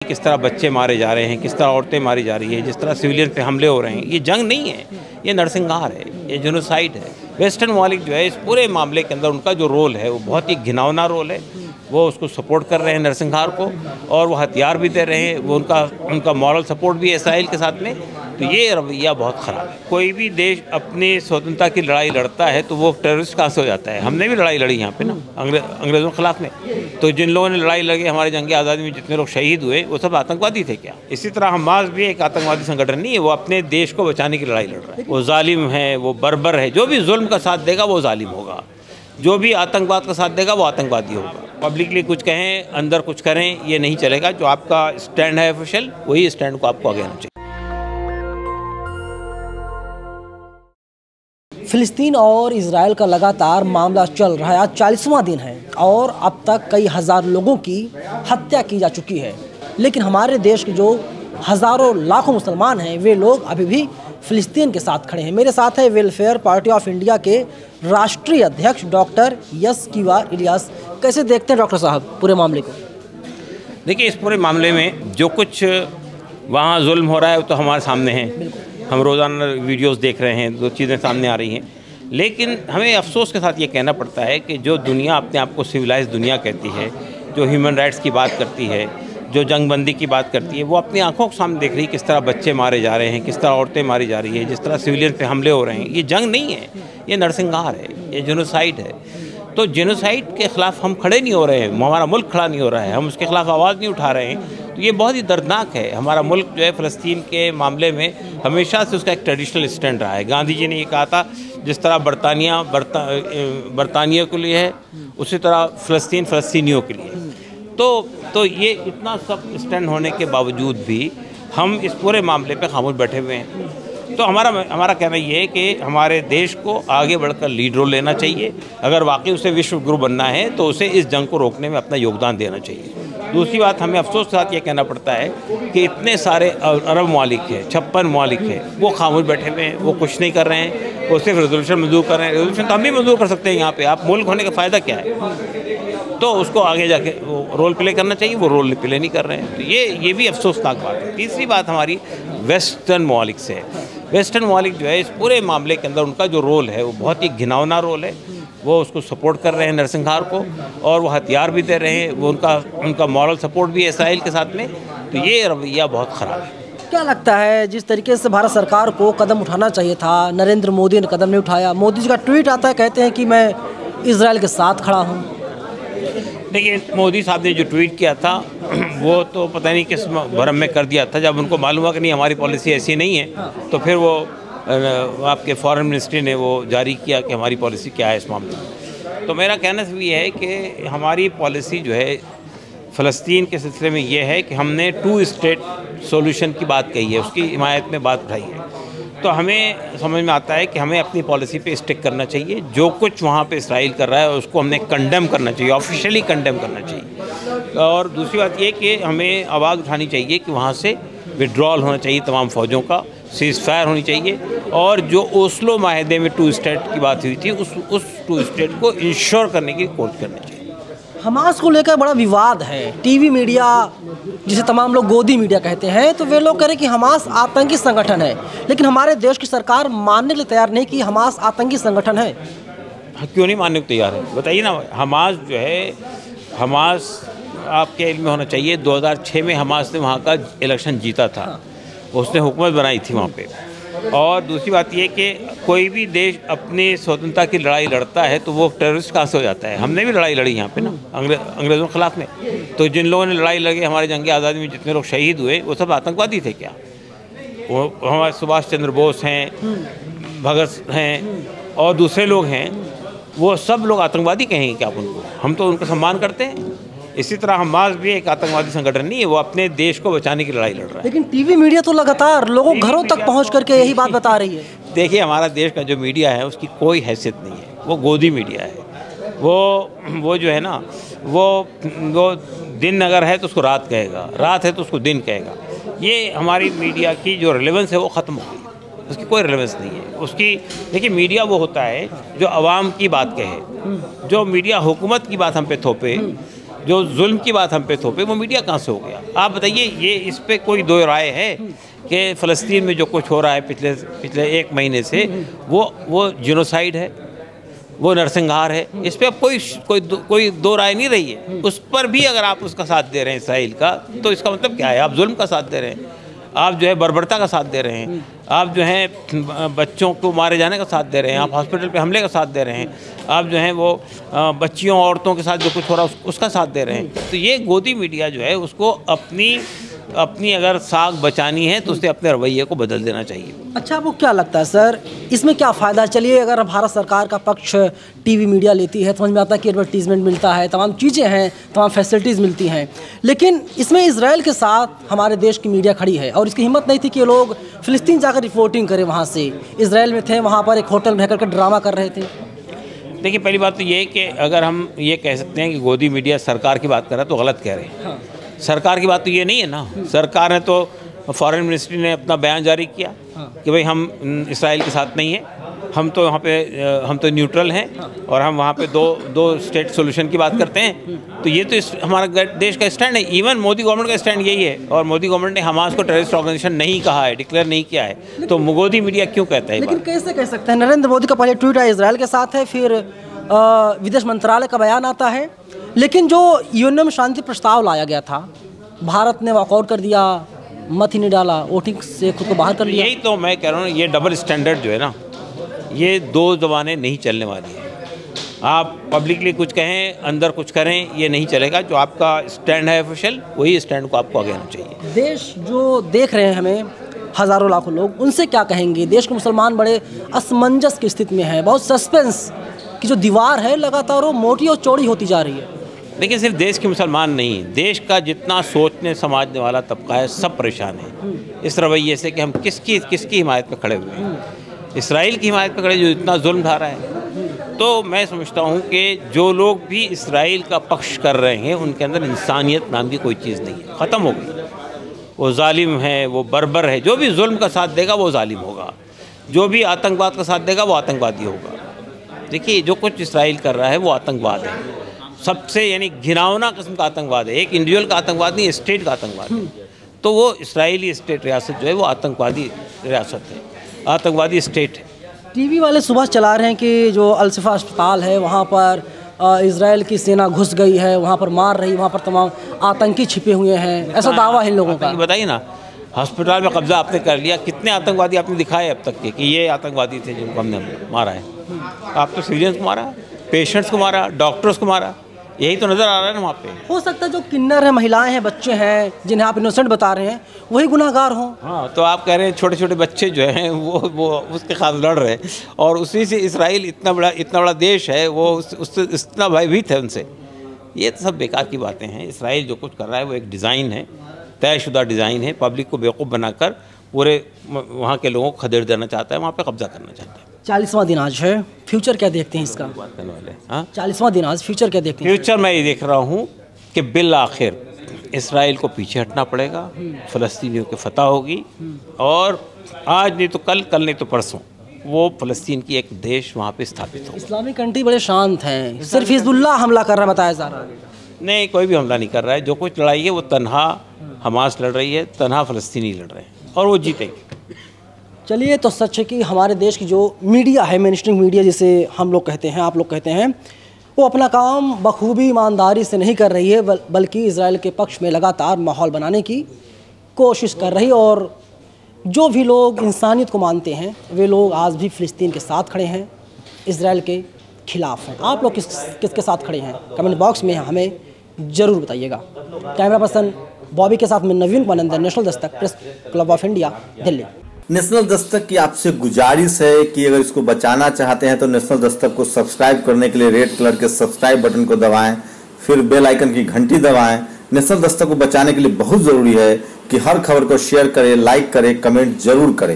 किस तरह बच्चे मारे जा रहे हैं, किस तरह औरतें मारी जा रही है, जिस तरह सिविलियन पे हमले हो रहे हैं। ये जंग नहीं है, ये नरसंहार है, ये जेनोसाइड है। वेस्टर्न ममालिक जो है इस पूरे मामले के अंदर उनका जो रोल है वो बहुत ही घिनौना रोल है। वो उसको सपोर्ट कर रहे हैं नरसंहार को, और वो हथियार भी दे रहे हैं, वो उनका मॉरल सपोर्ट भी है इसराइल के साथ में। तो ये रवैया बहुत ख़राब है। कोई भी देश अपनी स्वतंत्रता की लड़ाई लड़ता है तो वो टेररिस्ट कहाँ से हो जाता है। हमने भी लड़ाई लड़ी यहाँ पे ना अंग्रेज़ों के खिलाफ में। तो जिन लोगों ने लड़ाई लड़ी, हमारे जंग आज़ादी में जितने लोग शहीद हुए वो सब आतंकवादी थे क्या? इसी तरह हमास भी एक आतंकवादी संगठन नहीं है, वो अपने देश को बचाने की लड़ाई लड़ रहा है। वो जालिम है, वो बर्बर है। जो भी जुल्म का साथ देगा वो जालिम होगा, जो भी आतंकवाद का साथ देगा वो आतंकवादी होगा। पब्लिकली कुछ कहें, अंदर कुछ करें, ये नहीं चलेगा। जो आपका स्टैंड है ऑफिशियल, वही स्टैंड को आपको आगे आना चाहिए। फिलिस्तीन और इजराइल का लगातार मामला चल रहा है। आज 40वां दिन है और अब तक कई हजार लोगों की हत्या की जा चुकी है। लेकिन हमारे देश के जो हज़ारों लाखों मुसलमान हैं, वे लोग अभी भी फिलिस्तीन के साथ खड़े हैं। मेरे साथ है वेलफेयर पार्टी ऑफ इंडिया के राष्ट्रीय अध्यक्ष डॉक्टर यस किवार इलियास। कैसे देखते हैं डॉक्टर साहब पूरे मामले को? देखिए, इस पूरे मामले में जो कुछ वहाँ जुल्म हो रहा है वो तो हमारे सामने है। हम रोज़ाना वीडियोस देख रहे हैं, जो चीज़ें सामने आ रही हैं। लेकिन हमें अफसोस के साथ ये कहना पड़ता है कि जो दुनिया अपने आप को सिविलाइज दुनिया कहती है, जो ह्यूमन राइट्स की बात करती है, जो जंगबंदी की बात करती है, वो अपनी आंखों के सामने देख रही है किस तरह बच्चे मारे जा रहे हैं, किस तरह औरतें मारी जा रही है, जिस तरह सिविलियन पे हमले हो रहे हैं। ये जंग नहीं है, ये नरसंहार है, ये जेनोसाइड है। तो जेनोसाइड के ख़िलाफ़ हम खड़े नहीं हो रहे हैं, हमारा मुल्क खड़ा नहीं हो रहा है, हम उसके ख़िलाफ़ आवाज़ नहीं उठा रहे हैं। तो ये बहुत ही दर्दनाक है। हमारा मुल्क जो है फ़लस्तीन के मामले में हमेशा से उसका एक ट्रेडिशनल स्टैंड रहा है। गांधी जी ने ये कहा था, जिस तरह बरतानिया के लिए है, उसी तरह फ़लस्तीन फ़लस्तीनियों के लिए। तो ये इतना सब स्टैंड होने के बावजूद भी हम इस पूरे मामले पे खामोश बैठे हुए हैं। तो हमारा कहना ये है कि हमारे देश को आगे बढ़कर लीड रोल लेना चाहिए। अगर वाकई उसे विश्व गुरु बनना है तो उसे इस जंग को रोकने में अपना योगदान देना चाहिए। दूसरी बात, हमें अफसोस के साथ ये कहना पड़ता है कि इतने सारे अरब ममालिक हैं, 56 ममालिक हैं, वो खामोश बैठे हुए हैं, वो कुछ नहीं कर रहे हैं, वो सिर्फ रेजोल्यूशन मंजूर कर रहे हैं। रेजोल्यूशन तो हम भी मंजूर कर सकते हैं यहाँ पे। आप मुल्क होने का फ़ायदा क्या है? तो उसको आगे जाके वो रोल प्ले करना चाहिए, वो रोल प्ले नहीं कर रहे हैं। तो ये भी अफसोसनाक बात है। तीसरी बात हमारी वेस्टर्न ममालिक से है। वेस्टर्न ममालिक जो है इस पूरे मामले के अंदर उनका जो रोल है वो बहुत ही घिनौना रोल है। वो उसको सपोर्ट कर रहे हैं नरसंहार को, और वो हथियार भी दे रहे हैं, वो उनका मॉरल सपोर्ट भी है इसराइल के साथ में। तो ये रवैया बहुत ख़राब है। क्या लगता है, जिस तरीके से भारत सरकार को कदम उठाना चाहिए था, नरेंद्र मोदी ने कदम नहीं उठाया। मोदी जी का ट्वीट आता है, कहते हैं कि मैं इजराइल के साथ खड़ा हूँ। देखिए, मोदी साहब ने जो ट्वीट किया था वो तो पता नहीं किस भरम में कर दिया था। जब उनको मालूम हुआ कि नहीं, हमारी पॉलिसी ऐसी नहीं है, तो फिर वो आपके फॉरेन मिनिस्ट्री ने वो जारी किया कि हमारी पॉलिसी क्या है इस मामले में। तो मेरा कहना सिर्फ ये है कि हमारी पॉलिसी जो है फ़लस्तीन के सिलसिले में ये है कि हमने 2 स्टेट सॉल्यूशन की बात कही है, उसकी हिमायत में बात उठाई है। तो हमें समझ में आता है कि हमें अपनी पॉलिसी पे स्टिक करना चाहिए। जो कुछ वहाँ पे इसराइल कर रहा है उसको हमने कंडेम करना चाहिए, ऑफिशियली कंडेम करना चाहिए। और दूसरी बात ये कि हमें आवाज़ उठानी चाहिए कि वहाँ से विड्रॉल होना चाहिए तमाम फ़ौजों का, सीज़ फायर होनी चाहिए। और जो ओस्लो माहदे में 2 स्टेट की बात हुई थी, उस 2 स्टेट को इंश्योर करने की कोशिश करनी चाहिए। हमास को लेकर बड़ा विवाद है। टीवी मीडिया, जिसे तमाम लोग गोदी मीडिया कहते हैं, तो वे लोग कह रहे हैं कि हमास आतंकी संगठन है। लेकिन हमारे देश की सरकार मानने के लिए तैयार नहीं कि हमास आतंकी संगठन है। क्यों नहीं मानने को तैयार है, बताइए ना। हमास जो है, हमास आपके इल्म में होना चाहिए, 2006 में हमास ने वहाँ का इलेक्शन जीता था। उसने हुकूमत बनाई थी वहाँ पे। और दूसरी बात यह कि कोई भी देश अपनी स्वतंत्रता की लड़ाई लड़ता है तो वो टेररिस्ट कहाँ से हो जाता है। हमने भी लड़ाई लड़ी यहाँ पे ना अंग्रेज़ों के खिलाफ में। तो जिन लोगों ने लड़ाई लड़ी, हमारे जंग आज़ादी में जितने लोग शहीद हुए वो सब आतंकवादी थे क्या? वो हमारे सुभाष चंद्र बोस हैं, भगत हैं, और दूसरे लोग हैं, वो सब लोग आतंकवादी कहेंगे क्या आप उनको? हम तो उनका सम्मान करते हैं। इसी तरह हमास भी एक आतंकवादी संगठन नहीं है, वो अपने देश को बचाने की लड़ाई लड़ रहा है। लेकिन टीवी मीडिया तो लगातार लोगों घरों तक पहुंच करके यही बात बता रही है। देखिए, हमारा देश का जो मीडिया है उसकी कोई हैसियत नहीं है, वो गोदी मीडिया है। वो जो है ना, वो दिन अगर है तो उसको रात कहेगा, रात है तो उसको दिन कहेगा। ये हमारी मीडिया की जो रेलेवेंस है वो ख़त्म हो गई, उसकी कोई रेलेवेंस नहीं है उसकी। देखिए, मीडिया वो होता है जो आवाम की बात कहे। जो मीडिया हुकूमत की बात हम पे थोपे, जो जुल्म की बात हम पे थोपे वो मीडिया कहाँ से हो गया? आप बताइए, ये इस पे कोई दो राय है कि फ़लस्तीन में जो कुछ हो रहा है पिछले 1 महीने से वो जिनोसाइड है, वो नरसंहार है? इस पे अब कोई दो राय नहीं रही है। उस पर भी अगर आप उसका साथ दे रहे हैं इसराइल का, तो इसका मतलब क्या है? आप जुल्म का साथ दे रहे हैं, आप जो है बर्बरता का साथ दे रहे हैं, आप जो है बच्चों को मारे जाने का साथ दे रहे हैं, आप हॉस्पिटल पे हमले का साथ दे रहे हैं, आप जो है वो बच्चियों औरतों के साथ जो कुछ हो रहा है उसका साथ दे रहे हैं। तो ये गोदी मीडिया जो है उसको अपनी अगर साख बचानी है तो उसे अपने रवैये को बदल देना चाहिए। अच्छा, आपको क्या लगता है सर, इसमें क्या फ़ायदा? चलिए, अगर भारत सरकार का पक्ष टीवी मीडिया लेती है, समझ में आता है कि एडवर्टीजमेंट मिलता है, तमाम चीज़ें हैं, तमाम फैसिलिटीज़ मिलती हैं, लेकिन इसमें इजराइल के साथ हमारे देश की मीडिया खड़ी है और इसकी हिम्मत नहीं थी कि लोग फ़िलिस्तीन जाकर रिपोर्टिंग करें। वहाँ से इजराइल में थे, वहाँ पर एक होटल में रह करके ड्रामा कर रहे थे। देखिए, पहली बात तो ये है कि अगर हम ये कह सकते हैं कि गोदी मीडिया सरकार की बात कर रहा है तो गलत कह रहे हैं। हाँ। सरकार की बात तो ये नहीं है ना। सरकार ने तो फॉरेन मिनिस्ट्री ने अपना बयान जारी किया कि भाई हम इसराइल के साथ नहीं हैं, हम तो यहाँ पे हम तो न्यूट्रल हैं और हम वहाँ पे दो स्टेट सॉल्यूशन की बात करते हैं। तो ये तो हमारा देश का स्टैंड है। इवन मोदी गवर्नमेंट का स्टैंड यही है और मोदी गवर्नमेंट ने हमास को टेररिस्ट ऑर्गेनाइजेशन नहीं कहा है, डिक्लेयर नहीं किया है। तो गोदी मीडिया क्यों कहता है? लेकिन कैसे कह सकते हैं? नरेंद्र मोदी का पहले ट्वीट है इजराइल के साथ है, फिर विदेश मंत्रालय का बयान आता है, लेकिन जो यूएन में शांति प्रस्ताव लाया गया था, भारत ने वॉकआउट कर दिया, मत ही नहीं डाला, वोटिंग से खुद को बाहर कर लिया। यही तो मैं कह रहा हूँ, ये डबल स्टैंडर्ड जो है ना, ये 2 ज़बानें नहीं चलने वाली है। आप पब्लिकली कुछ कहें, अंदर कुछ करें, ये नहीं चलेगा। जो आपका स्टैंड है ऑफिशियल, वही स्टैंड को आपको आगे आना चाहिए। देश जो देख रहे हैं हमें, हज़ारों लाखों लोग, उनसे क्या कहेंगे? देश के मुसलमान बड़े असमंजस की स्थिति में है, बहुत सस्पेंस की जो दीवार है लगातार वो मोटी और चौड़ी होती जा रही है। देखिए, सिर्फ देश के मुसलमान नहीं, देश का जितना सोचने समझने वाला तबका है सब परेशान है इस रवैये से कि हम किसकी हिमायत पे खड़े हुए हैं। इसराइल की हिमायत पे खड़े जो इतना जुल्म ढा रहा है। तो मैं समझता हूँ कि जो लोग भी इसराइल का पक्ष कर रहे हैं उनके अंदर इंसानियत नाम की कोई चीज़ नहीं है, ख़त्म हो गई। वो जालिम है, वो बर्बर है। जो भी जुल्म का साथ देगा वो जालिम होगा, जो भी आतंकवाद का साथ देगा वो आतंकवादी होगा। देखिए, जो कुछ इसराइल कर रहा है वो आतंकवाद है, सबसे यानी घिनौना किस्म का आतंकवाद है। एक इंडिविजुअल का आतंकवाद नहीं, स्टेट का आतंकवाद है। तो वो इसराइली स्टेट रियासत जो है वो आतंकवादी रियासत है, आतंकवादी स्टेट है। टीवी वाले सुबह चला रहे हैं कि जो अल-शिफा अस्पताल है वहाँ पर इजराइल की सेना घुस गई है, वहाँ पर मार रही, वहाँ पर तमाम आतंकी छिपे हुए हैं, ऐसा दावा है इन लोगों का। बताइए ना, हॉस्पिटल में कब्जा आपने कर लिया, कितने आतंकवादी आपने दिखाए अब तक के कि ये आतंकवादी थे जिनको हमने मारा है? आप तो सिविलियंस को मारा, पेशेंट्स को मारा, डॉक्टर्स को मारा, यही तो नज़र आ रहा है ना वहाँ पे। हो सकता है जो किन्नर हैं, महिलाएं हैं, बच्चे हैं, जिन्हें आप इनोसेंट बता रहे हैं, वही गुनाहगार हों। हाँ, तो आप कह रहे हैं छोटे छोटे बच्चे जो हैं वो उसके खिलाफ लड़ रहे हैं और उसी से इसराइल इतना बड़ा देश है, वो उससे इतना भयभीत है उनसे। ये तो सब बेकार की बातें हैं। इसराइल जो कुछ कर रहा है वो एक डिज़ाइन है, तयशुदा डिज़ाइन है। पब्लिक को बेवकूफ़ बनाकर पूरे वहाँ के लोगों को खदेड़ देना चाहता है, वहाँ पे कब्जा करना चाहता है। 40वां दिन आज है, फ्यूचर क्या देखते हैं इसका? बात करने वाले, हाँ, 40वां दिन आज, फ्यूचर क्या देखते हैं? फ्यूचर मैं ये देख रहा हूँ कि बिल आखिर इसराइल को पीछे हटना पड़ेगा, फ़लस्तीनियों की फतह होगी और आज नहीं तो कल नहीं तो परसों वो फ़लस्तीन की एक देश वहाँ पे स्थापित होगा। इस्लामिक कंट्री बड़े शांत हैं, सिर्फ हिजबुल्लाह हमला कर रहा है बताया जा रहा है। नहीं, कोई भी हमला नहीं कर रहा है। जो कुछ लड़ाई है वो तन्हा हमास लड़ रही है, तन्हा फ़लस्तीनी लड़ रहे हैं और वो जीतेंगे। चलिए, तो सच है कि हमारे देश की जो मीडिया है, मेनस्ट्रीम मीडिया जिसे हम लोग कहते हैं, आप लोग कहते हैं, वो अपना काम बखूबी ईमानदारी से नहीं कर रही है, बल्कि इजराइल के पक्ष में लगातार माहौल बनाने की कोशिश कर रही है। और जो भी लोग इंसानियत को मानते हैं वे लोग आज भी फ़िलिस्तीन के साथ खड़े हैं, इजराइल के खिलाफ हैं। आप लोग किसके साथ खड़े हैं? कमेंट बॉक्स में हमें ज़रूर बताइएगा। कैमरा पर्सन बॉबी के साथ में नवीन कुमानंदन, national Dastak, press club of India, Delhi. National Dastak की आपसे गुजारिश है कि अगर इसको बचाना चाहते हैं तो नेशनल दस्तक को सब्सक्राइब करने के लिए रेड कलर के सब्सक्राइब बटन को दबाएं, फिर बेल आइकन की घंटी दबाएं। नेशनल दस्तक को बचाने के लिए बहुत जरूरी है कि हर खबर को शेयर करें, लाइक करें, कमेंट जरूर करें।